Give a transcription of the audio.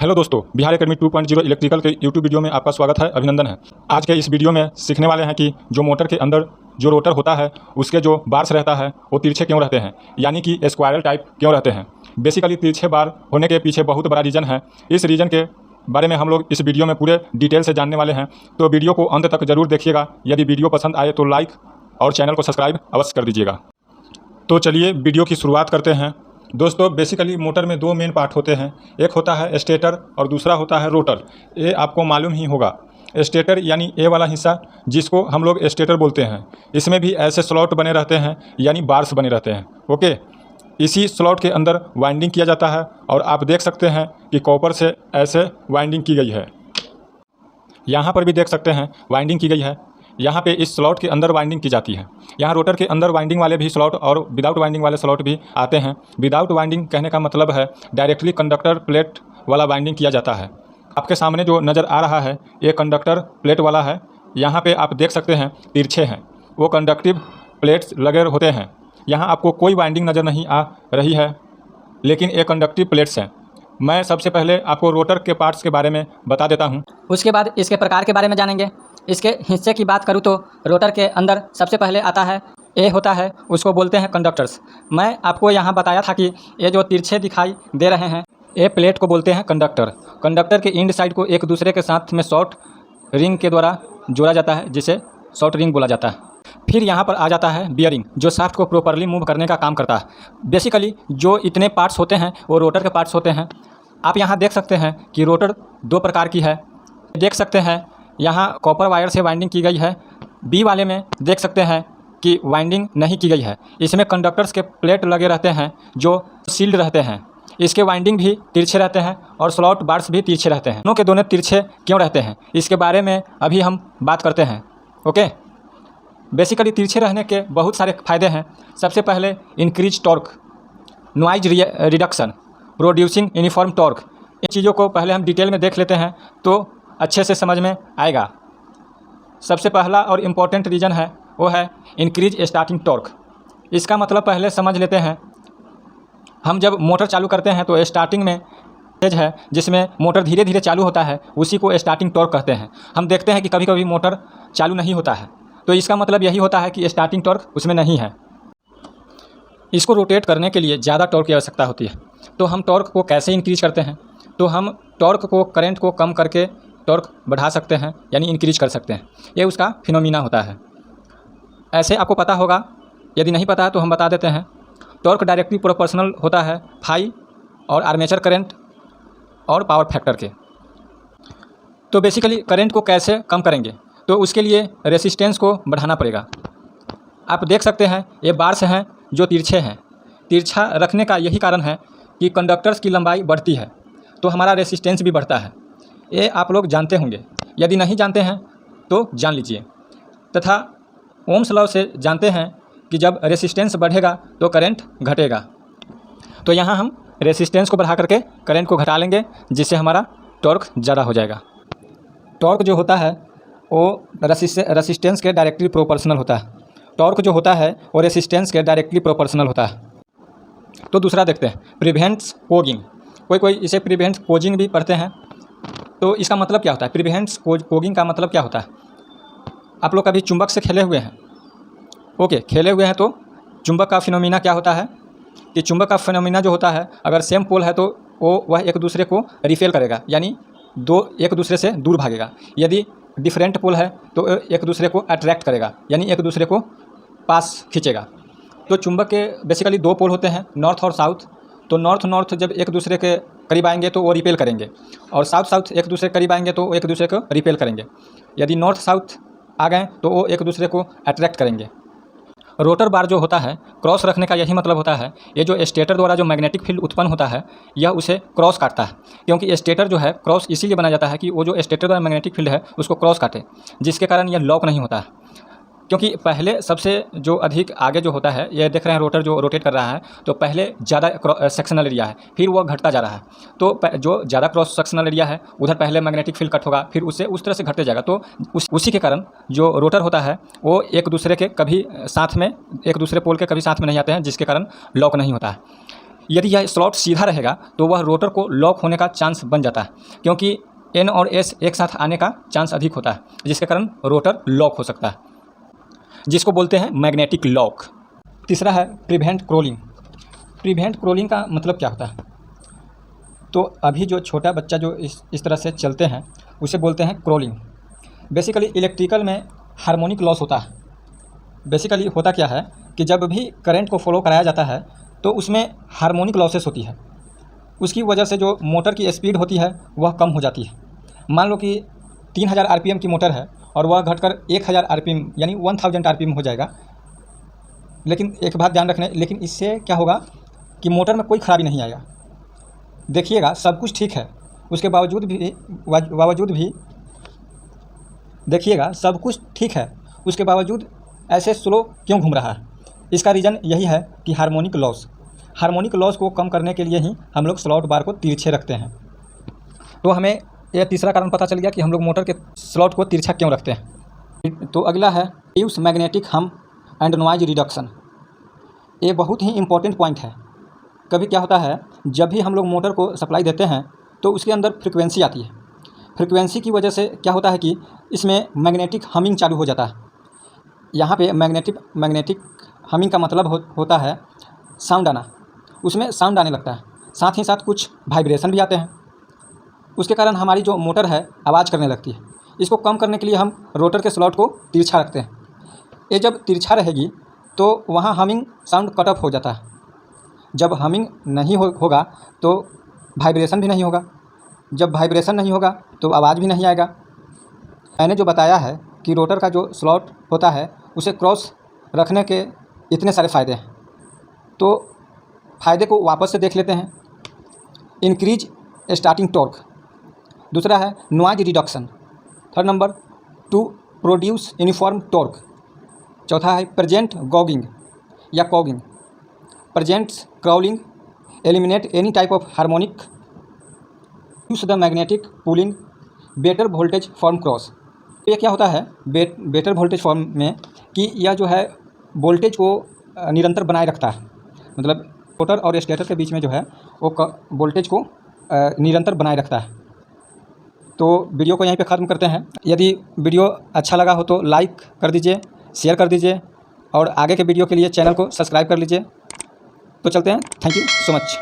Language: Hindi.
हेलो दोस्तों, बिहार एकेडमी 2.0 इलेक्ट्रिकल के यूट्यूब वीडियो में आपका स्वागत है, अभिनंदन है। आज के इस वीडियो में सीखने वाले हैं कि जो मोटर के अंदर जो रोटर होता है उसके जो बार्स रहता है वो तिरछे क्यों रहते हैं, यानी कि स्क्वायरल टाइप क्यों रहते हैं। बेसिकली तिरछे बार होने के पीछे बहुत बड़ा रीज़न है। इस रीज़न के बारे में हम लोग इस वीडियो में पूरे डिटेल से जानने वाले हैं, तो वीडियो को अंत तक जरूर देखिएगा। यदि वीडियो पसंद आए तो लाइक और चैनल को सब्सक्राइब अवश्य कर दीजिएगा। तो चलिए वीडियो की शुरुआत करते हैं। दोस्तों, बेसिकली मोटर में दो मेन पार्ट होते हैं, एक होता है स्टेटर और दूसरा होता है रोटर। ये आपको मालूम ही होगा। स्टेटर यानी ए वाला हिस्सा, जिसको हम लोग स्टेटर बोलते हैं, इसमें भी ऐसे स्लॉट बने रहते हैं, यानी बार्स बने रहते हैं। ओके, इसी स्लॉट के अंदर वाइंडिंग किया जाता है और आप देख सकते हैं कि कॉपर से ऐसे वाइंडिंग की गई है। यहाँ पर भी देख सकते हैं वाइंडिंग की गई है। यहाँ पे इस स्लॉट के अंदर वाइंडिंग की जाती है। यहाँ रोटर के अंदर वाइंडिंग वाले भी स्लॉट और विदाउट वाइंडिंग वाले स्लॉट भी आते हैं। विदाउट वाइंडिंग कहने का मतलब है डायरेक्टली कंडक्टर प्लेट वाला वाइंडिंग किया जाता है। आपके सामने जो नज़र आ रहा है ये कंडक्टर प्लेट वाला है। यहाँ पे आप देख सकते हैं तिरछे हैं, वो कंडक्टिव प्लेट्स लगे होते हैं। यहाँ आपको कोई वाइंडिंग नज़र नहीं आ रही है, लेकिन ये कंडक्टिव प्लेट्स हैं। मैं सबसे पहले आपको रोटर के पार्ट्स के बारे में बता देता हूँ, उसके बाद इसके प्रकार के बारे में जानेंगे। इसके हिस्से की बात करूँ तो रोटर के अंदर सबसे पहले आता है ए होता है, उसको बोलते हैं कंडक्टर्स। मैं आपको यहाँ बताया था कि ये जो तिरछे दिखाई दे रहे हैं ए प्लेट को बोलते हैं कंडक्टर। कंडक्टर के इंड साइड को एक दूसरे के साथ में शॉर्ट रिंग के द्वारा जोड़ा जाता है, जिसे शॉर्ट रिंग बोला जाता है। फिर यहाँ पर आ जाता है बियरिंग, जो शाफ्ट को प्रॉपरली मूव करने का काम करता है। बेसिकली जो इतने पार्ट्स होते हैं वो रोटर के पार्ट्स होते हैं। आप यहाँ देख सकते हैं कि रोटर दो प्रकार की है। देख सकते हैं यहाँ कॉपर वायर से वाइंडिंग की गई है। बी वाले में देख सकते हैं कि वाइंडिंग नहीं की गई है। इसमें कंडक्टर्स के प्लेट लगे रहते हैं जो सील्ड रहते हैं। इसके वाइंडिंग भी तिरछे रहते हैं और स्लॉट बार्स भी तिरछे रहते हैं। दोनों के दोनों तिरछे क्यों रहते हैं, इसके बारे में अभी हम बात करते हैं। ओके, बेसिकली तिरछे रहने के बहुत सारे फ़ायदे हैं। सबसे पहले increase torque, noise reduction, producing uniform torque. इन चीज़ों को पहले हम डिटेल में देख लेते हैं तो अच्छे से समझ में आएगा। सबसे पहला और इम्पॉर्टेंट रीज़न है वो है इंक्रीज स्टार्टिंग टॉर्क। इसका मतलब पहले समझ लेते हैं। हम जब मोटर चालू करते हैं तो स्टार्टिंग में स्टेज है जिसमें मोटर धीरे धीरे चालू होता है, उसी को स्टार्टिंग टॉर्क कहते हैं। हम देखते हैं कि कभी कभी मोटर चालू नहीं होता है, तो इसका मतलब यही होता है कि स्टार्टिंग टॉर्क उसमें नहीं है। इसको रोटेट करने के लिए ज़्यादा टॉर्क की आवश्यकता होती है। तो हम टॉर्क को कैसे इंक्रीज करते हैं, तो हम टॉर्क को करंट को कम करके टॉर्क बढ़ा सकते हैं, यानी इंक्रीज कर सकते हैं। ये उसका फिनोमिना होता है। ऐसे आपको पता होगा, यदि नहीं पता तो हम बता देते हैं। टॉर्क डायरेक्टली प्रोपोर्शनल होता है फाई और आर्मेचर करंट और पावर फैक्टर के। तो बेसिकली करंट को कैसे कम करेंगे, तो उसके लिए रेसिस्टेंस को बढ़ाना पड़ेगा। आप देख सकते हैं ये बार्स हैं जो तिरछे हैं। तिरछा रखने का यही कारण है कि कंडक्टर्स की लंबाई बढ़ती है तो हमारा रेसिस्टेंस भी बढ़ता है। ये आप लोग जानते होंगे, यदि नहीं जानते हैं तो जान लीजिए। तथा ओम्स लॉ से जानते हैं कि जब रेसिस्टेंस बढ़ेगा तो करंट घटेगा। तो यहाँ हम रेसिस्टेंस को बढ़ा करके करंट को घटा लेंगे, जिससे हमारा टॉर्क ज़्यादा हो जाएगा। टॉर्क जो होता है वो रेसिस्टेंस के डायरेक्टली प्रोपोर्शनल होता है। टॉर्क जो होता है वो रेसिस्टेंस के डायरेक्टली प्रोपोर्शनल होता है। तो दूसरा देखते हैं, प्रिवेंट्स कोगिंग। कोई इसे प्रिवेंट्स कोजिंग भी पढ़ते हैं। तो इसका मतलब क्या होता है, प्रिवेंट्स कोगिंग का मतलब क्या होता है। आप लोग कभी चुंबक से खेले हुए हैं? ओके, खेले हुए हैं तो चुंबक का फिनोमिना क्या होता है कि चुंबक का फिनोमिना जो होता है, अगर सेम पोल है तो वह एक दूसरे को रिपेल करेगा, यानी दो एक दूसरे से दूर भागेगा। यदि डिफरेंट पोल है तो एक दूसरे को अट्रैक्ट करेगा, यानी एक दूसरे को पास खींचेगा। तो चुंबक के बेसिकली दो पोल होते हैं, नॉर्थ और साउथ। तो नॉर्थ जब एक दूसरे के करीब आएंगे तो वो रिपेल करेंगे, और साउथ एक दूसरे के करीब आएंगे तो एक दूसरे को रिपेल करेंगे। यदि नॉर्थ साउथ आ गए तो वो एक दूसरे को अट्रैक्ट करेंगे। रोटर बार जो होता है क्रॉस रखने का यही मतलब होता है। ये जो स्टेटर द्वारा जो मैग्नेटिक फील्ड उत्पन्न होता है यह उसे क्रॉस काटता है, क्योंकि स्टेटर जो है क्रॉस इसीलिए बनाया जाता है कि वो जो स्टेटर द्वारा मैग्नेटिक फील्ड है उसको क्रॉस काटे, जिसके कारण यह लॉक नहीं होता है। क्योंकि पहले सबसे जो अधिक आगे जो होता है, ये देख रहे हैं रोटर जो रोटेट कर रहा है, तो पहले ज़्यादा सेक्शनल एरिया है, फिर वो घटता जा रहा है। तो जो ज़्यादा क्रॉस सेक्शनल एरिया है उधर पहले मैग्नेटिक फील्ड कट होगा, फिर उससे उस तरह से घटते जाएगा। तो उसी के कारण जो रोटर होता है वो एक दूसरे के कभी साथ में, एक दूसरे पोल के कभी साथ में नहीं आते हैं, जिसके कारण लॉक नहीं होता है। यदि यह स्लॉट सीधा रहेगा तो वह रोटर को लॉक होने का चांस बन जाता है, क्योंकि N और S एक साथ आने का चांस अधिक होता है, जिसके कारण रोटर लॉक हो सकता है, जिसको बोलते हैं मैग्नेटिक लॉक। तीसरा है प्रिवेंट क्रोलिंग। प्रिवेंट क्रोलिंग का मतलब क्या होता है? तो अभी जो छोटा बच्चा जो इस तरह से चलते हैं उसे बोलते हैं क्रोलिंग। बेसिकली इलेक्ट्रिकल में हार्मोनिक लॉस होता है। बेसिकली होता क्या है कि जब भी करंट को फॉलो कराया जाता है तो उसमें हार्मोनिक लॉसेस होती है। उसकी वजह से जो मोटर की स्पीड होती है वह कम हो जाती है। मान लो कि 3000 आरपीएम की मोटर है और वह घटकर 1000 आरपीएम यानी 1000 आरपीएम हो जाएगा। लेकिन एक बात ध्यान रखना, लेकिन इससे क्या होगा कि मोटर में कोई खराबी नहीं आएगा। देखिएगा सब कुछ ठीक है, उसके बावजूद भी देखिएगा सब कुछ ठीक है, उसके बावजूद ऐसे स्लो क्यों घूम रहा है? इसका रीज़न यही है कि हार्मोनिक लॉस को कम करने के लिए ही हम लोग स्लॉट बार को तिरछे रखते हैं। तो हमें यह तीसरा कारण पता चल गया कि हम लोग मोटर के स्लॉट को तिरछा क्यों रखते हैं। तो अगला है यूज मैग्नेटिक हम एंड नॉइज रिडक्शन। ये बहुत ही इम्पोर्टेंट पॉइंट है। कभी क्या होता है, जब भी हम लोग मोटर को सप्लाई देते हैं तो उसके अंदर फ्रिक्वेंसी आती है। फ्रिक्वेंसी की वजह से क्या होता है कि इसमें मैग्नेटिक हमिंग चालू हो जाता है। यहाँ पे मैग्नेटिक हमिंग का मतलब होता है साउंड आना। उसमें साउंड आने लगता है, साथ ही साथ कुछ वाइब्रेशन भी आते हैं। उसके कारण हमारी जो मोटर है आवाज़ करने लगती है। इसको कम करने के लिए हम रोटर के स्लॉट को तिरछा रखते हैं। ये जब तिरछा रहेगी तो वहाँ हमिंग साउंड कट ऑफ हो जाता है। जब हमिंग नहीं होगा तो वाइब्रेशन भी नहीं होगा। जब वाइब्रेशन नहीं होगा तो आवाज़ भी नहीं आएगा। मैंने जो बताया है कि रोटर का जो स्लॉट होता है उसे क्रॉस रखने के इतने सारे फ़ायदे हैं। तो फ़ायदे को वापस से देख लेते हैं। Increase starting torque. दूसरा है noise reduction. Third number two produce uniform torque. चौथा है प्रेजेंट गॉगिंग या cogging. Present crawling eliminate any type of harmonic use the magnetic pulling better voltage form cross. ये क्या होता है बेटर वोल्टेज फॉर्म में कि यह जो है वोल्टेज को निरंतर बनाए रखता है। मतलब रोटर और स्टेटर के बीच में जो है वो वोल्टेज को निरंतर बनाए रखता है। तो वीडियो को यहीं पे ख़त्म करते हैं। यदि वीडियो अच्छा लगा हो तो लाइक कर दीजिए, शेयर कर दीजिए और आगे के वीडियो के लिए चैनल को सब्सक्राइब कर लीजिए। तो चलते हैं। Thank you so much.